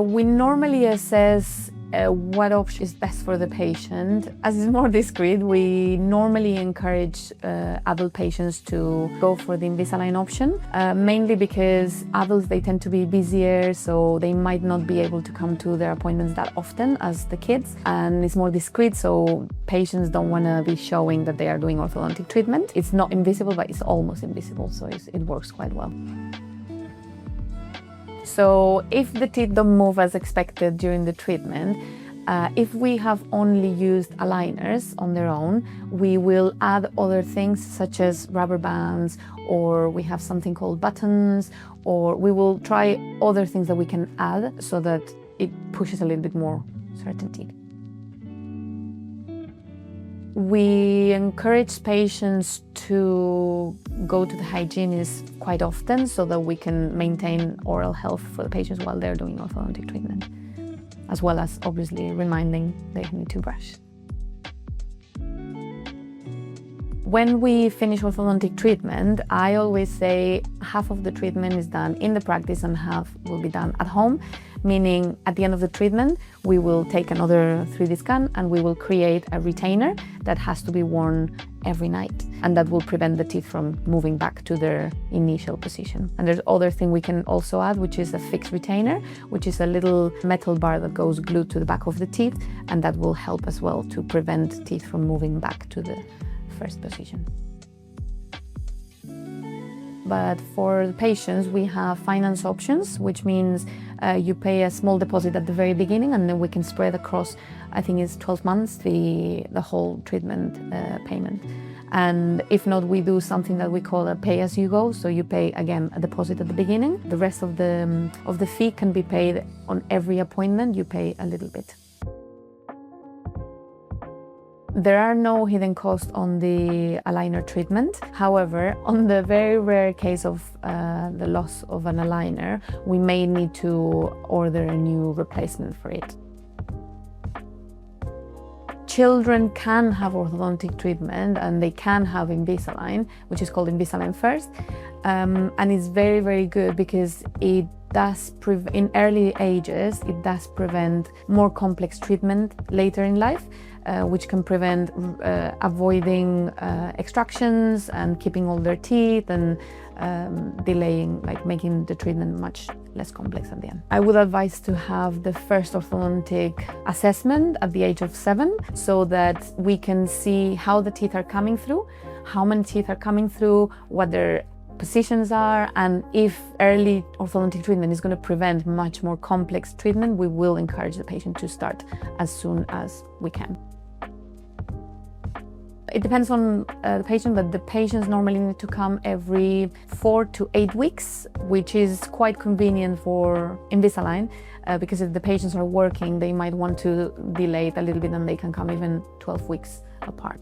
We normally assess what option is best for the patient. As it's more discreet, we normally encourage adult patients to go for the Invisalign option, mainly because adults, they tend to be busier, so they might not be able to come to their appointments that often as the kids, and it's more discreet, so patients don't want to be showing that they are doing orthodontic treatment. It's not invisible, but it's almost invisible, so it works quite well. So if the teeth don't move as expected during the treatment, if we have only used aligners on their own, we will add other things such as rubber bands, or we have something called buttons, or we will try other things that we can add so that it pushes a little bit more certainty. We encourage patients to go to the hygienist quite often so that we can maintain oral health for the patients while they're doing orthodontic treatment, as well as obviously reminding they need to brush. When we finish orthodontic treatment, I always say half of the treatment is done in the practice and half will be done at home, meaning at the end of the treatment, we will take another 3D scan and we will create a retainer that has to be worn every night, and that will prevent the teeth from moving back to their initial position. And there's other thing we can also add, which is a fixed retainer, which is a little metal bar that goes glued to the back of the teeth, and that will help as well to prevent teeth from moving back to the first position. But for the patients, we have finance options, which means you pay a small deposit at the very beginning, and then we can spread across, I think it's 12 months, the whole treatment payment. And if not, we do something that we call a pay-as-you-go. So you pay, again, a deposit at the beginning. The rest of the fee can be paid on every appointment. You pay a little bit. There are no hidden costs on the aligner treatment. However, on the very rare case of the loss of an aligner, we may need to order a new replacement for it. Children can have orthodontic treatment and they can have Invisalign, which is called Invisalign First. And it's very, very good because it does, in early ages, it does prevent more complex treatment later in life, which can prevent avoiding extractions and keeping all their teeth and delaying, like making the treatment much less complex at the end. I would advise to have the first orthodontic assessment at the age of 7 so that we can see how the teeth are coming through, how many teeth are coming through, what their positions are, and if early orthodontic treatment is going to prevent much more complex treatment, we will encourage the patient to start as soon as we can. It depends on the patient, but the patients normally need to come every 4 to 8 weeks, which is quite convenient for Invisalign, because if the patients are working, they might want to delay it a little bit and they can come even 12 weeks apart.